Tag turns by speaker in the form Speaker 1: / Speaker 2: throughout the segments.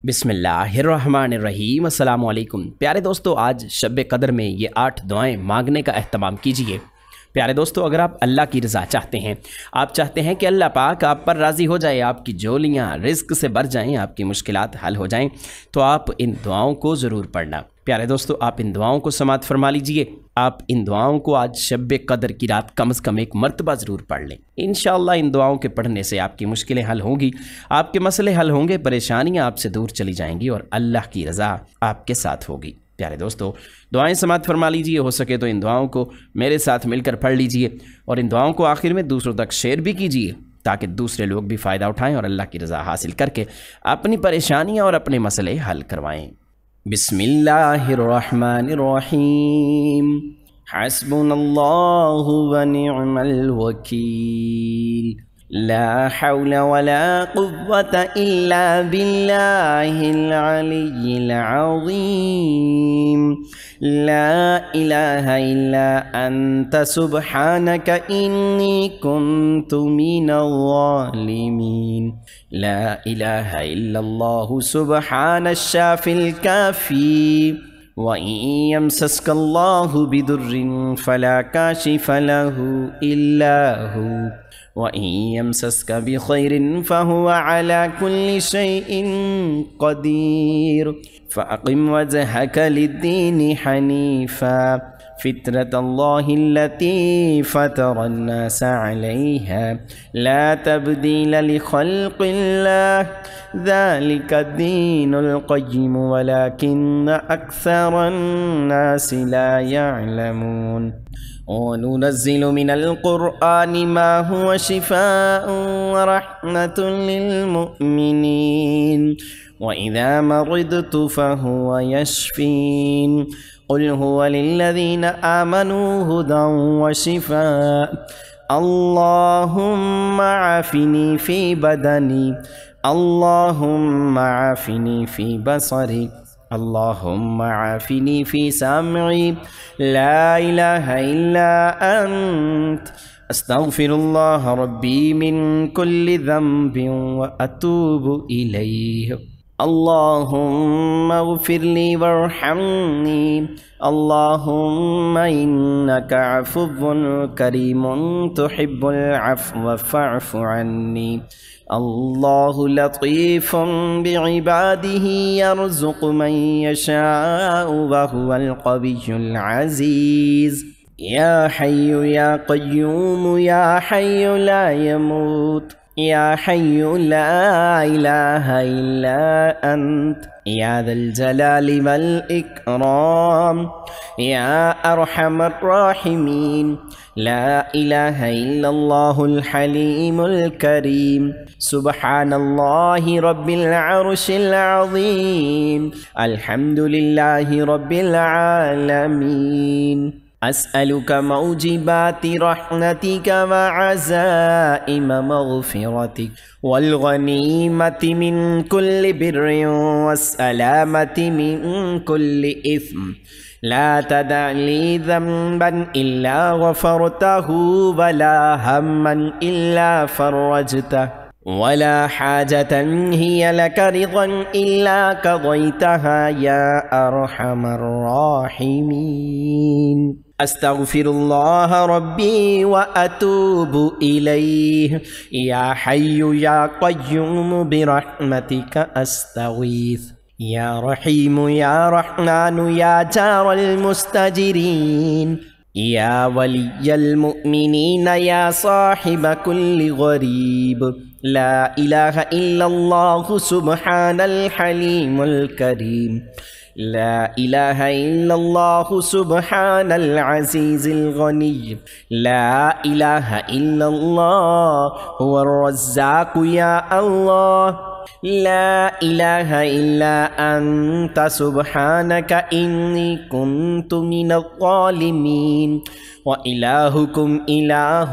Speaker 1: बिस्मिल्लाहिर्रहमानिर्रहीम अस्सलाम वालेकुम। प्यारे दोस्तों, आज शब कदर में ये 8 दुआएं मांगने का अहतमाम कीजिए। प्यारे दोस्तों, अगर आप अल्लाह की रज़ा चाहते हैं, आप चाहते हैं कि अल्लाह पाक आप पर राज़ी हो जाए, आपकी झोलियाँ रिज़्क़ से भर जाएं, आपकी मुश्किलात हल हो जाएं, तो आप इन दुआओं को ज़रूर पढ़ना। प्यारे दोस्तों, आप इन दुआओं को समाअत फरमा लीजिए। आप इन दुआओं को आज शब कदर की रात कम से कम एक मरतबा ज़रूर पढ़ लें। इंशाअल्लाह इन दुआओं के पढ़ने से आपकी मुश्किलें हल होंगी, आपके मसले हल होंगे, परेशानियाँ आपसे दूर चली जाएंगी और अल्लाह की रज़ा आपके साथ होगी। प्यारे दोस्तों, दुआएं समाअत फरमा लीजिए। हो सके तो इन दुआओं को मेरे साथ मिलकर पढ़ लीजिए और इन दुआओं को आखिर में दूसरों तक शेयर भी कीजिए, ताकि दूसरे लोग भी फ़ायदा उठाएं और अल्लाह की रज़ा हासिल करके अपनी परेशानियां और अपने मसले हल करवाएं। बिस्मिल्लाहिर्रहमानिर्रहीम। हस्बुनल्लाहु व निअमल वकील। ला हौला वला कुव्वता इल्ला बिल्लाहिल अलिय्यिल अज़ीम। ला इलाहा इल्ला अन्ता सुब्हानका इन्नी कुन्तु मिनज़ ज़ालिमीन। ला इलाहा इल्लल्लाहु सुब्हानश शाफिल काफ़ी। व इन यमसस्कल्लाहु बिदुर्रिन फला काशिफ़ लहु इल्ला हु। व इन यमसस्क बिखैरिन फहुव अला कुल्लि शैइन क़दीर। फ़अक़िम वजहक लिद्दीनि हनीफ़ा फ़ित्रतल्लाहिल्लती फ़तरन्नास अलैहा ला तब्दील लिख़ल्क़िल्लाह ज़ालिकद्दीनुल क़य्यिम वलाकिन्न अक्सरन्नासि ला यअलमून। वनुनज़्ज़िलु मिनल क़ुरआनि मा हुवा शिफ़ाअun व रहमतुल लिल मुअ्मिनीन व इज़ा मरिदतु फ़हुवा यशफ़ीन। क़ुल हुवा लिल्लज़ीना आमनू हुदन व शिफ़ाअ। अल्लाहुम्मा आफ़िनी फ़ी बदनी, अल्लाहुम्मा आफ़िनी फ़ी बसरी, अल्लाहुम्मा आफ़िनी फ़ी समई। ला इलाहा इल्ला अंत अस्तग़फ़िरुल्लाह रब्बी मिन कुल्लि ज़ंबिन व अतूबु इलैहि। अल्लाहुम्मा इग़फ़िरली वरहमनी, अल्लाहुम्मा इन्नका अफ़ुव्वुन करीमुन तुहिब्बुल अफ़्व फ़अफ़ु अन्नी। अल्लाहु लतीफ़ुन बिइबादिही यरज़ुक़ु मन यशाअु व हुवल क़विय्युल अज़ीज़। या हय्यु या क़य्यूम या हय्यु ला यमूत, या हय्यु ला इलाहा इल्ला अंत, या ज़ल जलालि वल इकराम, या अरहमर राहिमीन। ला इलाहा इल्लल्लाहुल हलीमुल करीम। सुब्हानल्लाहि रब्बिल अर्शिल अज़ीम। अल्हम्दुलिल्लाहि रब्बिल आलमीन। अस्अलुका मौजिबाति रहमतिका व अज़ाइम मग़फ़िरतिक वल गनीमति मिन कुल्लि बिर्रिन वस्सलामति मिन कुल्लि इस्म। ला तदअ ली ज़ंबन इल्ला गफ़रतहु वला हम्मन इल्ला फ़रजतहु वला हाजतन हिय लक रिज़न इल्ला क़ज़यतहा या अरहमर राहिमीन। अस्तग़फ़िरुल्लाह रब्बी व अतूबु इलैहि। या हय्यु या क़य्यूम बिरहमतिका अस्तगीथ। या रहीमु या रहमानु या जारल मुस्तजिरीन। या वलिय्यल मुअ्मिनीन या साहिब कुल्लि गरीब। ला इलाहा इल्लल्लाहु सुब्हानल हलीमुल करीम। ला इलाहा इल्लल्लाहु सुब्हानल अज़ीज़िल गनी। ला इलाहा इल्लल्लाह हुवर रज़्ज़ाक़ु या अल्लाह। ला इलाहा इल्ला अन्ता सुब्हानका इन्नी कुन्तु मिनज़ ज़ालिमीन। وإلهكم إله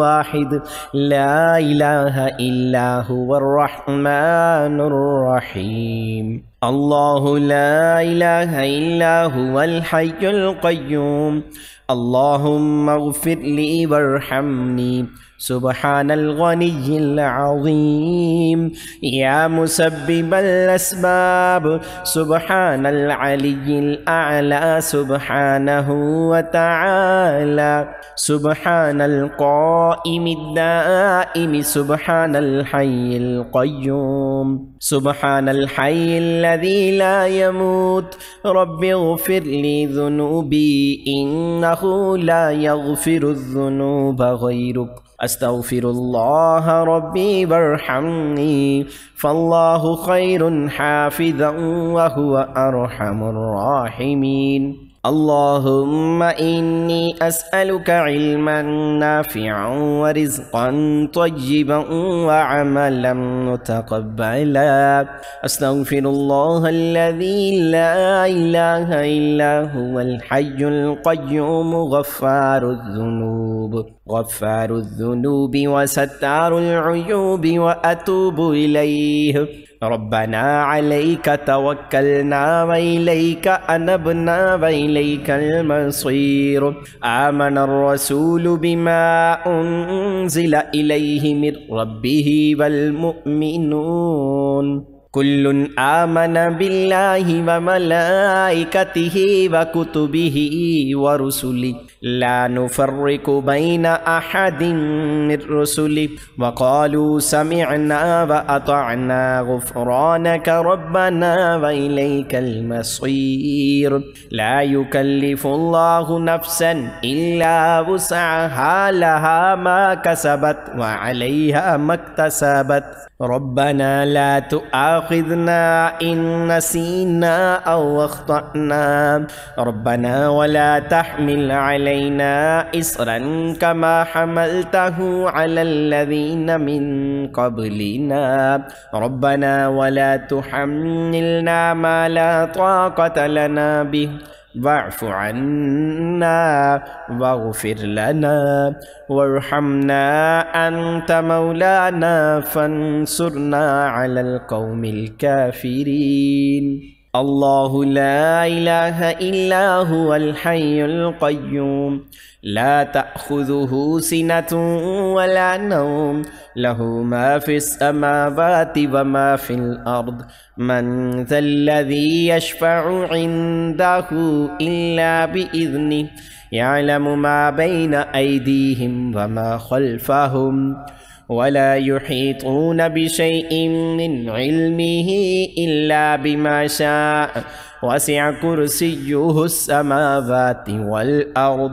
Speaker 1: واحد لا إله إلا هو الرحمن الرحيم. الله لا إله إلا هو الحي القيوم. اللهم اغفر لي وارحمني سبحان الغني العظيم. يا مسبب الأسباب سبحان العلي الأعلى سبحانه وتعالى. سبحان القائم الدائم سبحان الحي القيوم. سبحان الحي الذي لا يموت. رب اغفر لي ذنوبي إنه لا يغفر الذنوب غيرك. أستغفر الله ربي وارحمني فالله خير حافظا وهو أرحم الراحمين. اللهم إني أسألك علما نافعا ورزقا طيبا وعملا متقبلا. أستغفر الله الذي لا إله إلا هو الحي القيوم غفار الذنوب وستار العيوب وأتوب إليه. ربنا عليك توكلنا وإليك أنبنا وإليك المصير. آمن الرسول بما أنزل إليه من ربه والمؤمنون كل آمن بالله وملائكته وكتبه ورسله لا نفرق بين أحد من رسله وقالوا سمعنا وأطعنا غفرانك ربنا وإليك المصير. لا يكلف الله نفسا إلا وسعها لها ما كسبت وعليها ما اكتسبت. ربنا لا تؤاخذنا إن نسينا أو أخطأنا. ربنا ولا تحمل علينا إصرا كما حملته على الذين من قبلنا. ربنا ولا تحملنا ما لا طاقة لنا به واعف عنا واغفر لنا وارحمنا أنت مولانا فانصرنا على القوم الكافرين. الله لا إله إلا هو الحي القيوم لا تأخذه سنة ولا نوم له ما في السماوات وما في الأرض. من ذا الذي يشفع عنده إلا بإذنه. يعلم ما بين أيديهم وما خلفهم ولا يحيطون بشيء من علمه إلا بما شاء. وسع كرسيه السماوات والأرض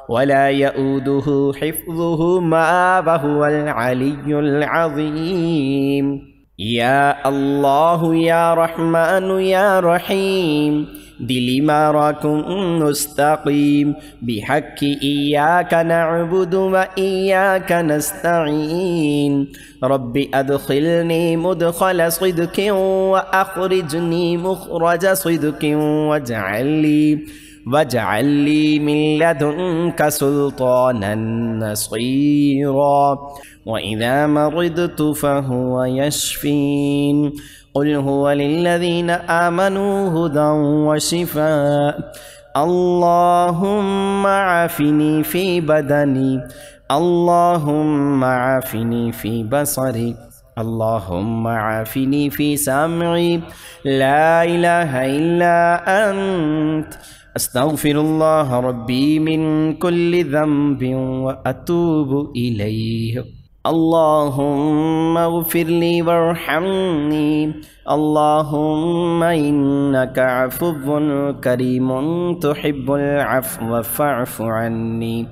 Speaker 1: ولا يؤوده حفظهما وهو العلي العظيم. يا الله يا رحمن يا رحيم دلماركم مستقيم بحق إياك نعبد وإياك نستعين. رب أدخلني مدخل صدق وأخرجني مخرج صدق واجعل لي من لدنك سلطانا نصيرا. وإذا مرضت فهو يشفين. قل هو للذين آمنوا هدى وشفاء. اللهم عافني في بدني. اللهم عافني في بصري. اللهم عافني في سمعي. لا إله إلا أنت أستغفر الله ربي من كل ذنب وأتوب إليه. اللهم اغفر لي وارحمني. اللهم إنك عفو كريم تحب العفو فاعف عني.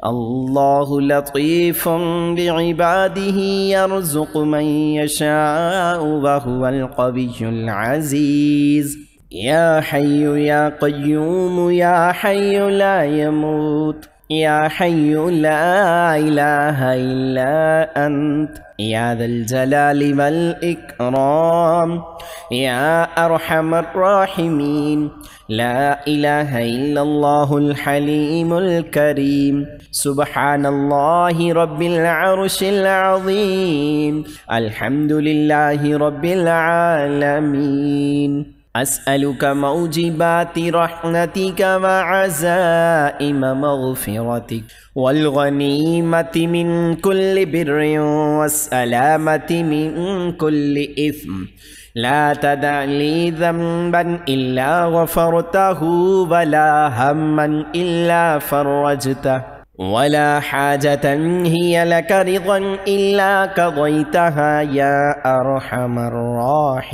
Speaker 1: الله لطيف بعباده يرزق من يشاء وهو القوي العزيز. يا حي يا قيوم يا حي لا يموت يا حي لا إله إلا أنت يا ذا الجلال والإكرام يا أرحم الراحمين. لا إله إلا الله الحليم الكريم. سبحان الله رب العرش العظيم. الحمد لله رب العالمين. أسألك موجبات رحمتك وعزائم مغفرتك والغنيمة من كل بر والسلامة من كل إثم. لا تدع لي ذنبا إلا غفرته ولا هما إلا فرجته ولا حاجة هي لك رضا إلا قضيتها يا أرحم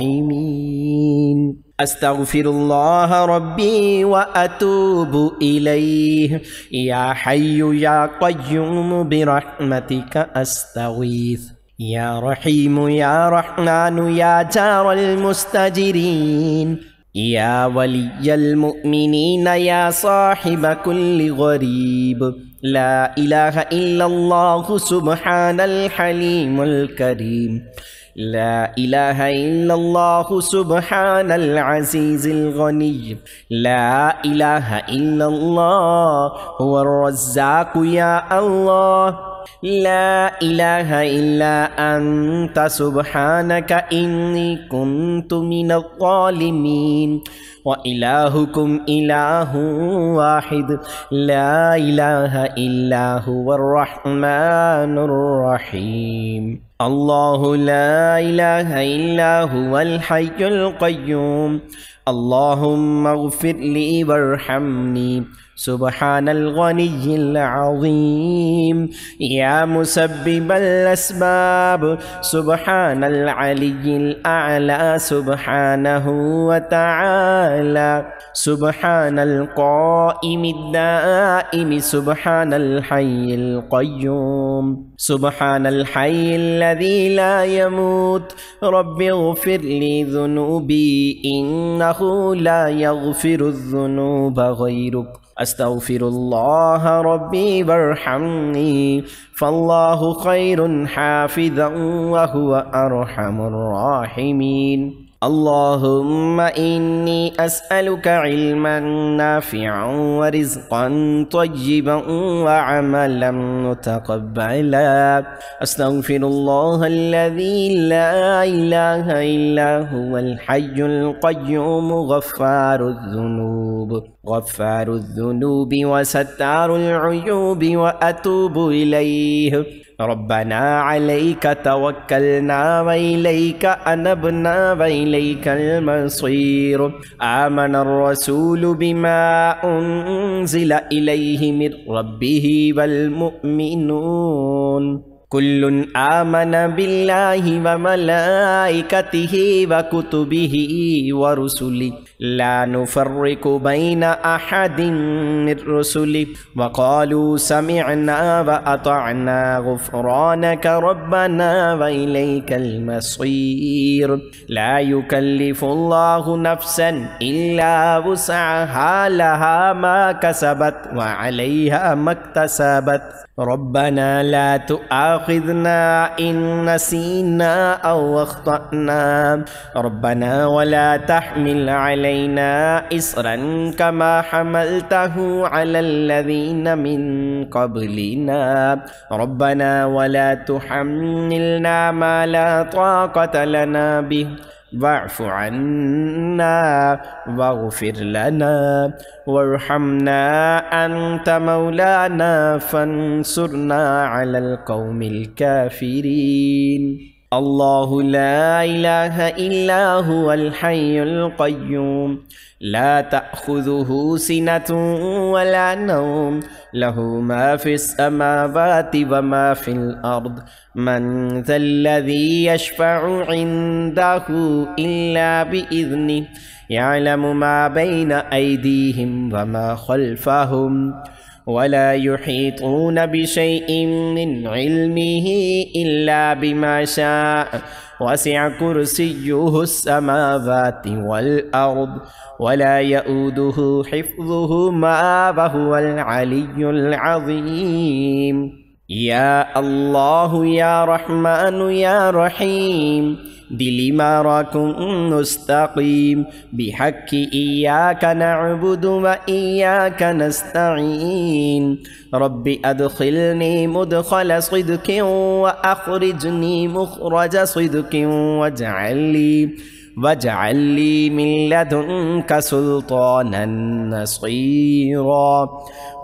Speaker 1: الراحمين. أستغفر الله ربي وأتوب إليه. يا حي يا قيوم برحمتك أستغيث. يا رحيم يا رحمن يا جار المستجرين. يا ولي المؤمنين يا صاحب كل غريب. لا إله إلا الله سبحان الحليم الكريم. لا إله إلا الله سبحان العزيز الغني. لا إله إلا الله هو الرزاق يا الله. لا إله إلا أنت سبحانك إني كنت من الظالمين. وإلهكم إله واحد لا إله إلا هو الرحمن الرحيم. الله لا إله إلا هو الحي القيوم. اللهم اغفر لي وارحمني سبحان الغني العظيم. يا مسبب الأسباب سبحان العلي الأعلى سبحانه وتعالى. سبحان القائم الدائم سبحان الحي القيوم. سبحان الحي الذي لا يموت. رب اغفر لي ذنوبي إنه لا يغفر الذنوب غيرك. أستغفر الله ربي وارحمني فالله خير حافظا وهو أرحم الراحمين. اللهم إني أسألك علما نافعا ورزقا طيبا وعملا متقبلا. أستغفر الله الذي لا إله إلا هو الحي القيوم غفار الذنوب وستار العيوب وأتوب إليه. ربنا عليك توكلنا وإليك أنبنا وإليك المصير. آمن الرسول بما أنزل إليه من ربه والمؤمنون كل آمن بالله وملائكته وكتبه ورسله لا نفرق بين أحد من رسله وقالوا سمعنا وأطعنا غفرانك ربنا وإليك المصير. لا يكلف الله نفسا إلا وسعها لها ما كسبت وعليها ما اكتسبت. ربنا لا تؤاخذنا إن نسينا أو أخطأنا. ربنا ولا تحمل علينا إصرا كما حملته على الذين من قبلنا. ربنا ولا تحملنا ما لا طاقة لنا به واعف عنا واغفر لنا وارحمنا أنت مولانا فانصرنا على القوم الكافرين. الله لا إله إلا هو الحي القيوم لا تأخذه سنة ولا نوم له ما في السماوات وما في الأرض. من ذا الذي يشفع عنده إلا بإذنه يعلم ما بين أيديهم وما خلفهم ولا يحيطون بشيء من علمه إلا بما شاء. वसिअ कुर्सियुहु अस्समावाति वल अर्द वला यऊदुहु हिफ्ज़ुहुमा वहुवल अलियुल अज़ीम। या अल्लाह या रहमान या रहीम दिली माराकुम मुस्तकीम बिहक्की इय्याका नअबुदु व इय्याका नस्तईन रब्बि अदखिलनी मुदखल सिद्किन व अखरिजनी मुखरज सिद्किन वजअलनी मिन लदुनका सुल्तानन नसीरा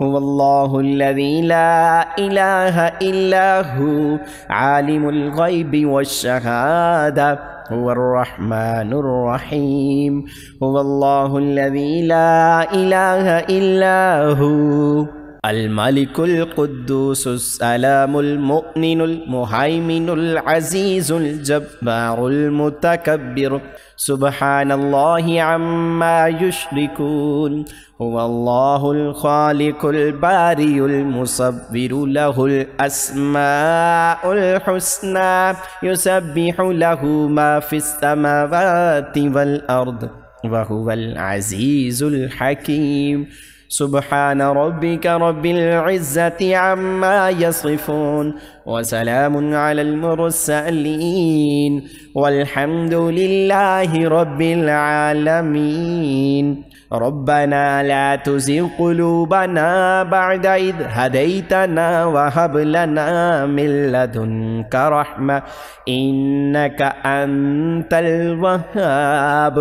Speaker 1: हुवल्लाहुल्लज़ी ला इलाहा इल्ला हु आलिमुल गैबि वश्शहादा हुवर्रहमानुर रहीम हुवल्लाहुल्लज़ी ला इलाहा इल्ला हु अल मालिकुल कुद्दूसुस सलामुल मुअ्मिनुल मुहैमिनुल अज़ीज़ुल जब्बारुल मुतकब्बिर सुब्हानल्लाहि अम्मा युश्रिकून हुवल्लाहुल खालिकुल बारिउल मुसव्विरु लहुल अस्माउल हुस्ना युसब्बिहु लहु मा फिस समावाति वल अर्द व हुवल अज़ीज़ुल हकीम। सुब्हान रब्बिका रब्बिल इज़्ज़ति अम्मा यसिफून व सलामुन अलल मुरसलीन वल्हम्दुलिल्लाहि रब्बिल आलमीन। रब्बना ला तुज़िग़ क़ुलूबना बअद इज़ हदैतना व हब लना मिन लदुनका रहमा इन्नका अंतल वह्हाब।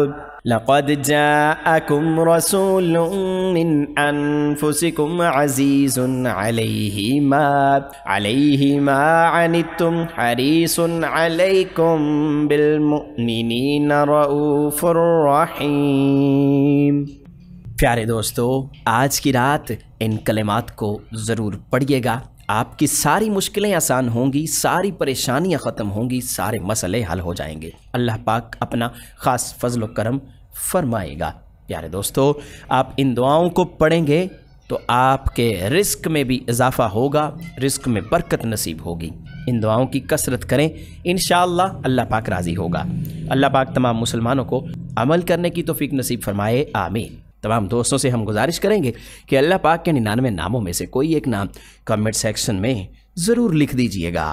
Speaker 1: लक़द जाअकुम रसूलुम मिन अनफुसिकुम अज़ीज़ुन अलैहि मा अनित्तुम हरीसुन अलैकुम बिल मुअमिनीना रऊफ़ुर रहीम। प्यारे दोस्तों, आज की रात इन कलिमात को ज़रूर पढ़िएगा। आपकी सारी मुश्किलें आसान होंगी, सारी परेशानियां ख़त्म होंगी, सारे मसले हल हो जाएंगे। अल्लाह पाक अपना ख़ास फजल व करम फरमाएगा। प्यारे दोस्तों, आप इन दुआओं को पढ़ेंगे तो आपके रिस्क में भी इजाफ़ा होगा, रिस्क में बरकत नसीब होगी। इन दुआओं की कसरत करें, इंशाअल्लाह अल्लाह पाक राज़ी होगा। अल्लाह पाक तमाम मुसलमानों को अमल करने की तौफीक नसीब फरमाए, आमीन। तमाम दोस्तों से हम गुजारिश करेंगे कि अल्लाह पाक के 99 नामों में से कोई एक नाम कमेंट सेक्शन में ज़रूर लिख दीजिएगा।